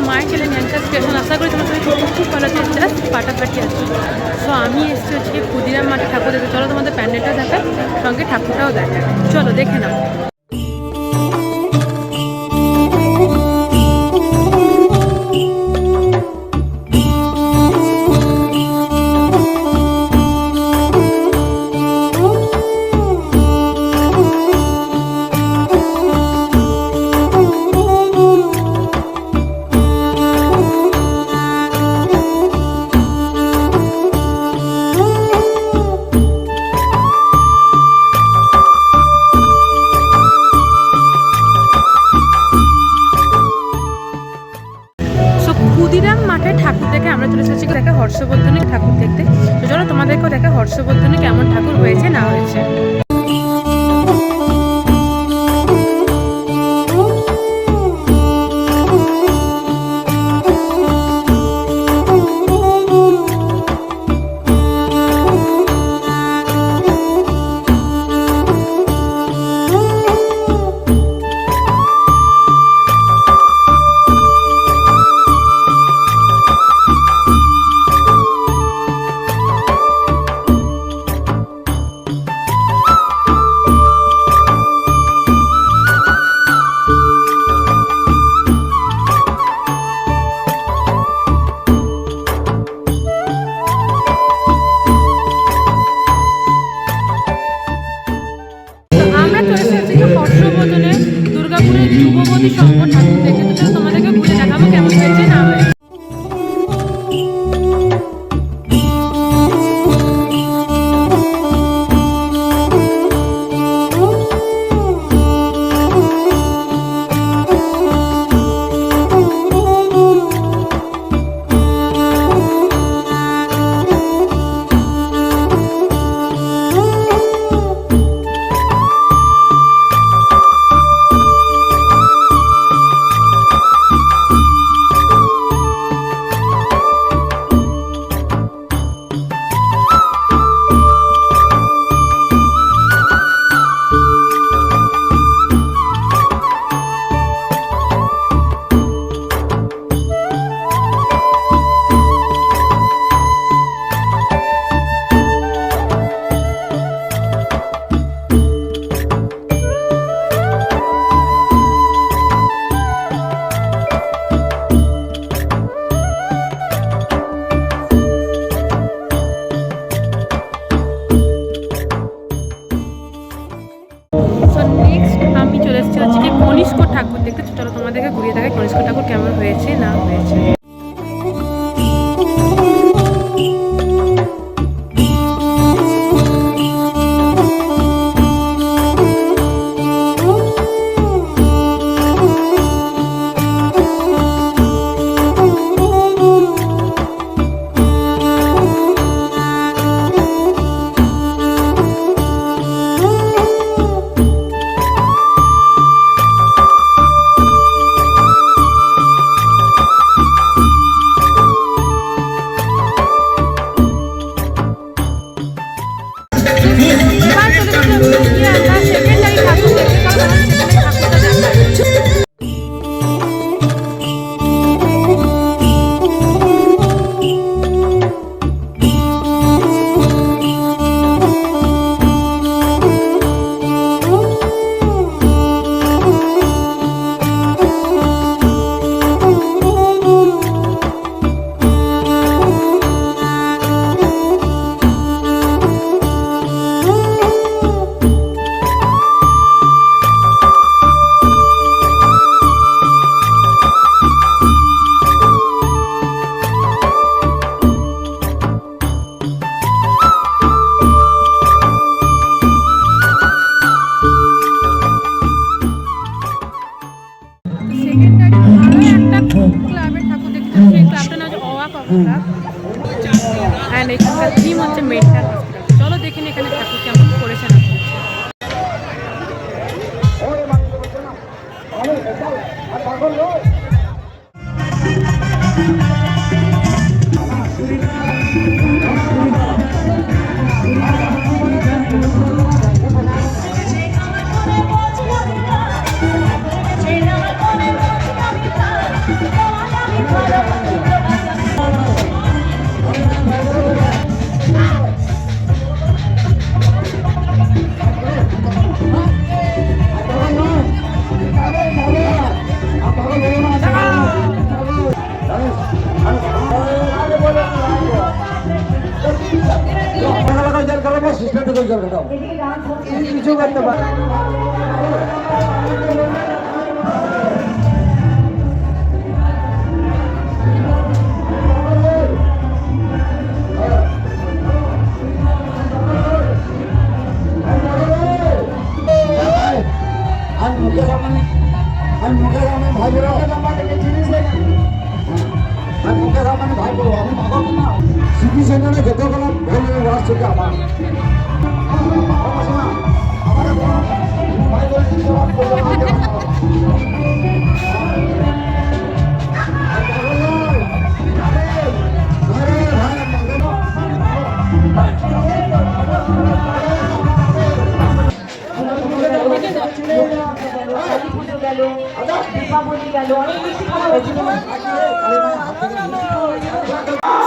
মায়ের Challenger station. আশা করি তোমার সবাই খুব খুব ভালো আছে, জাস্ট ফাটাফাটি আছে। সো আমি এসেছি হচ্ছে ক্ষুদিরাম মাঠে ঠাকুর দেখতে। চলো তোমাদের প্যান্ডেলটাও দেখায়, সঙ্গে ঠাকুরটাও দেখায়, চলো দেখে নাও। ক্ষুদিরাম মাঠে ঠাকুর দেখে আমরা চলে এসেছি দেখা হর্ষবর্ধনের ঠাকুর দেখতে। তো চলো তোমাদেরকেও দেখা হর্ষবর্ধনে কেমন ঠাকুর হয়েছে না হয়েছে। জল ঘটাও কিছু করতে পারে সিটিজেনের যতগুলো ভুলের ওয়াজ থেকে আমার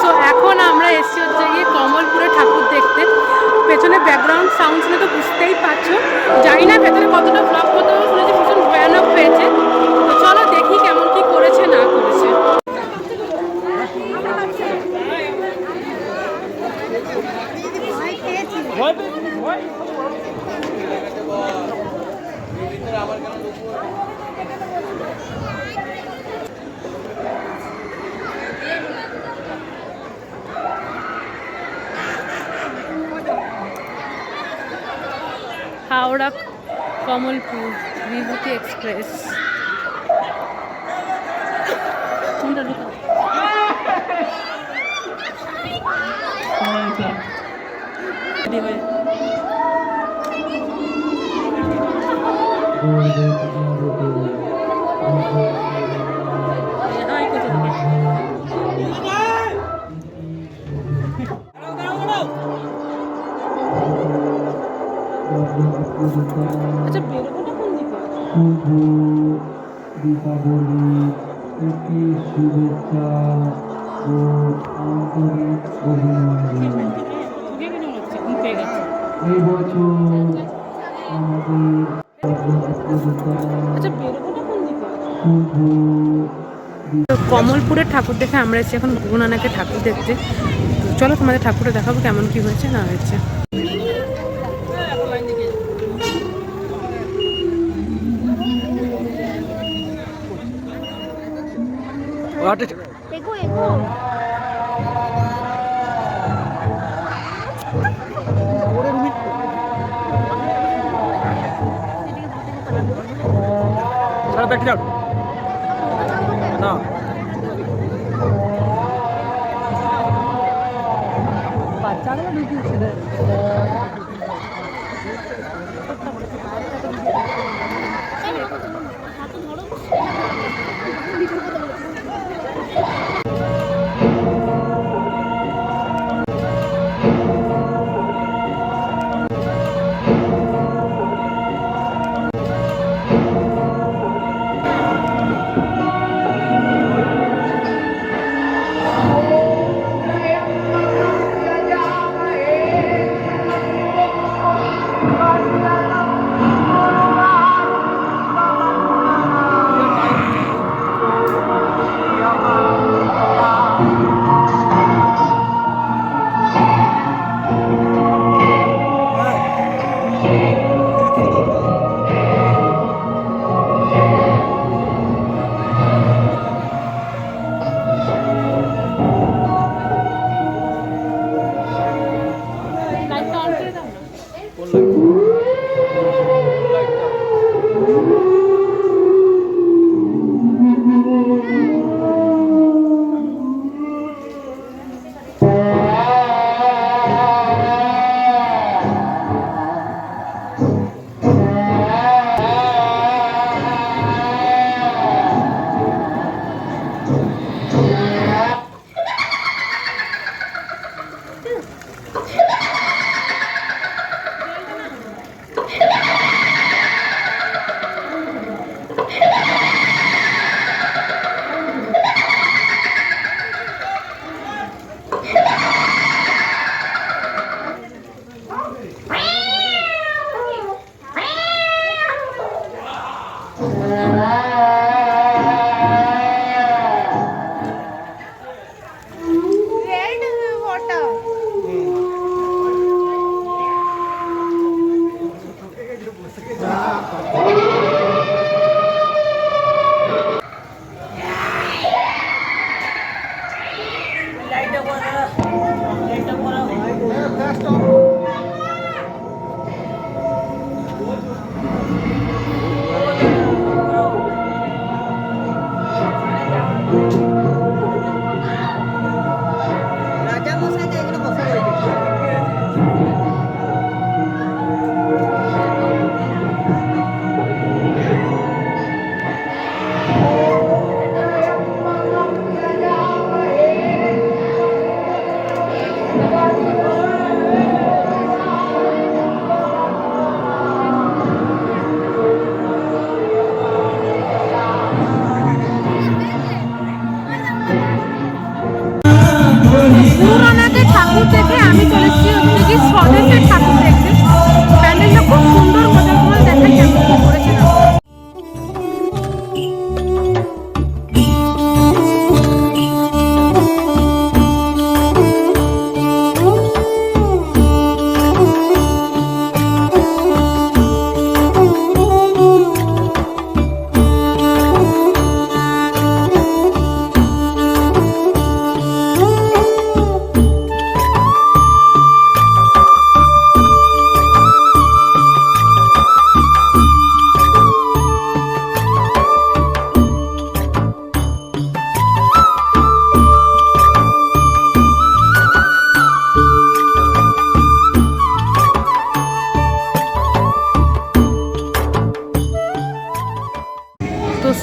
সো এখন আমরা এসেছি হচ্ছে গিয়ে কমলপুরে ঠাকুর দেখতে। পেছনে ব্যাকগ্রাউন্ড সাউন্ড শুনে তো বুঝতেই পারছো। জানি না ভেতরে কতটা ফ্লপ করতে হবে, শুনেছি ভীষণ ভয়ানক হয়েছে। তো চলো দেখি কেমন কি করেছে না করেছে। হাওড়া কমলপুর বিভূতি এক্সপ্রেস। কোনটা ঢুকা? আচ্ছা বেরোবোটা কোন দিকে? দীপাবলি প্রীতি শুভেচ্ছা ও আন্তরিক অভিনন্দন। এই বছর আমাদের আচ্ছা বেরোবোটা কোন দিকে? কমলপুরের ঠাকুর দেখে আমরা এসেছি এখন গুরু নানকের ঠাকুর দেখতে। তো চলো তোমাদের ঠাকুরটা দেখাবো কেমন কি হয়েছে না হয়েছে। বাচ্চাগুলো ঢুকিয়েছিল।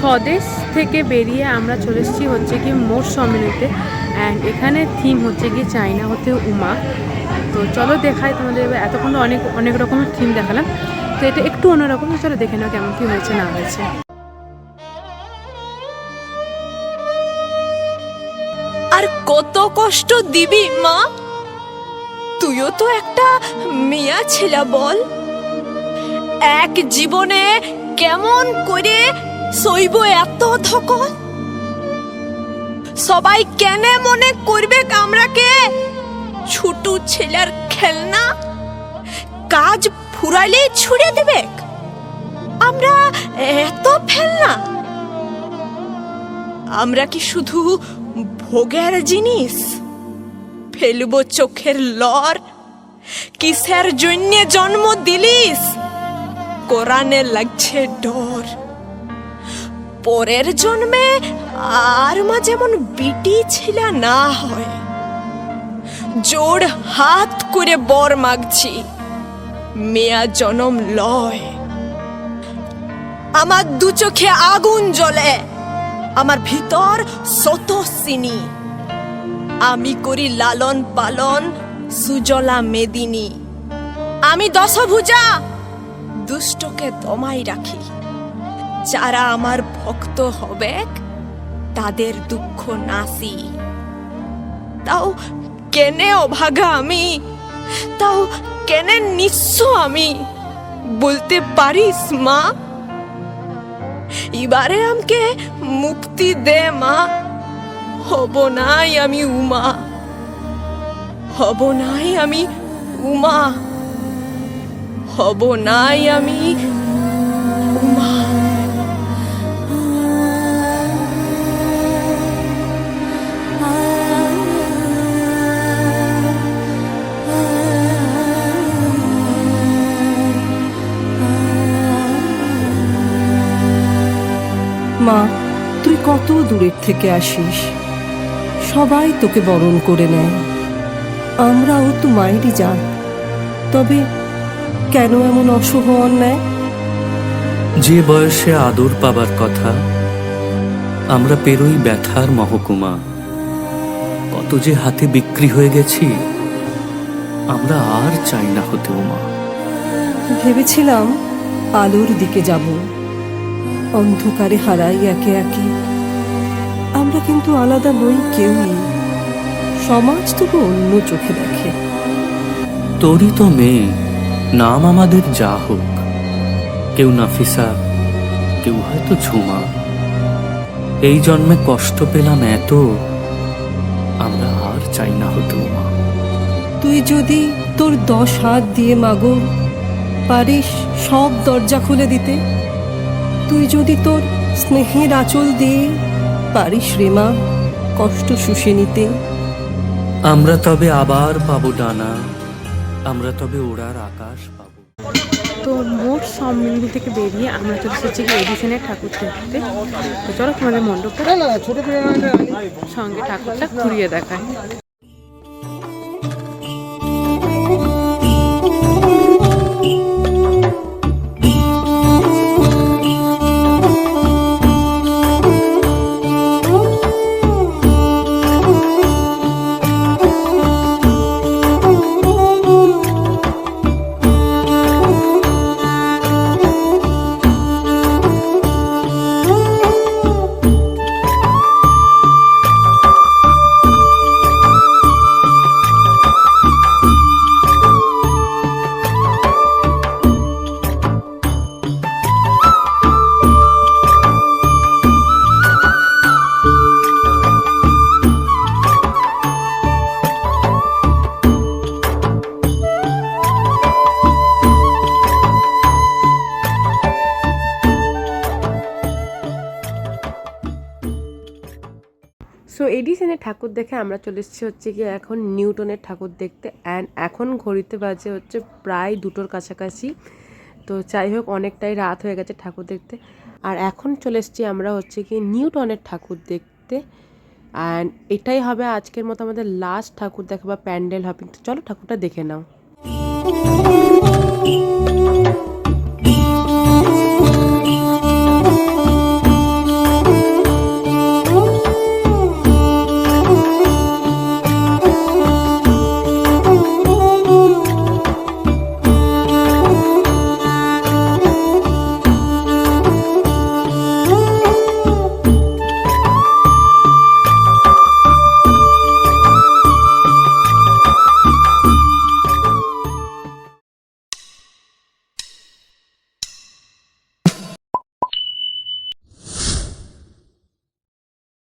স্বদেশ থেকে বেরিয়ে আমরা চলে এসেছি হচ্ছে কি মোট সম্মেলনীতে, অ্যান্ড এখানে থিম হচ্ছে কি চায়না হতে উমা। তো চলো দেখাই তোমাদের, এতক্ষণ তো অনেক রকমের থিম দেখালাম, তো এটা একটু অন্যরকম। চলো দেখে নাও কেমন কি হয়েছে না হয়েছে। আর কত কষ্ট দিবি মা? তুইও তো একটা মেয়া ছিলা, বল এক জীবনে কেমন করে সইব এত ধকল? সবাই কেনে মনে করবে আমরাকে ছোট ছেলের খেলনা, কাজ ফুরাইলে ছুড়ে দেবে আমরা এত ফেলনা? আমরা কি শুধু ভোগের জিনিস? ফেলবো চোখের লর? কিসের জন্যে জন্ম দিলিস? কোরআনে লাগছে ডর। পরের জন্মে আর মা যেমন বিটি ছিল না হয়, জোড় হাত করে বর মাগছি, মেয়া জনম লয়। আমার দু চোখে আগুন জ্বলে, আমার ভিতর শত সিনি। আমি করি লালন পালন সুজলা মেদিনী। আমি দশভুজা, দুষ্টকে দমাই রাখি। যারা আমার ভক্ত হবে তাদের দুঃখ নাসি। তাও কেনে অভাগা আমি, তাও কেনে নিঃস্ব আমি, বলতে পারিস মা? এবারে আমাকে মুক্তি দে মা। হব নাই আমি উমা, হব নাই আমি উমা, হব নাই আমি উমা। মা, তুই কত দূরের থেকে আসিস, সবাই তোকে বরণ করে নেয়, আমরাও তো মায়েরই জাত। তবে কেন এমন অশুভ অন্যায়? যে বয়সে আদর পাবার কথা, আমরা পেরোই ব্যথার মহকুমা। কত যে হাতে বিক্রি হয়ে গেছি, আমরা আর চাই না হতে উমা। ভেবেছিলাম আলোর দিকে যাব, অন্ধকারে হারাই একে একে। আমরা কিন্তু আলাদা নই কেউই, সমাজ তবু অন্য চোখে দেখে। তোরই তো মেয়ে, নাম আমাদের যা হোক, কেউ নাফিসা, কেউ হয়তো ঝুমা। এই জন্মে কষ্ট পেলাম এত, আমরা আর চাই না হতে উমা। তুই যদি তোর 10 হাত দিয়ে মাগো পারিস সব দরজা খুলে দিতে, তুই যদি তোর স্নেহের আঁচল দিয়ে পারিস রেমা কষ্ট শুষে নিতে, আমরা তবে আবার পাবো ডানা, আমরা তবে ওড়ার আকাশ পাবো। তো মোট সম্মেলনী থেকে বেরিয়ে আমরা চলে এসেছি এডিশনের ঠাকুর দেখতে। তো চলো তোমাদের মণ্ডপটা সঙ্গে ঠাকুরটা ঘুরিয়ে দেখায়। সো এডিসনের ঠাকুর দেখে আমরা চলে এসেছি হচ্ছে গিয়ে এখন নিউটনের ঠাকুর দেখতে। অ্যান্ড এখন ঘড়িতে বাজে হচ্ছে প্রায় 2টোর কাছাকাছি। তো যাই হোক, অনেকটাই রাত হয়ে গেছে ঠাকুর দেখতে। আর এখন চলে এসেছি আমরা হচ্ছে কি নিউটনের ঠাকুর দেখতে। অ্যান্ড এটাই হবে আজকের মতো আমাদের লাস্ট ঠাকুর দেখা বা প্যান্ডেল হপিং। তো চলো ঠাকুরটা দেখে নাও।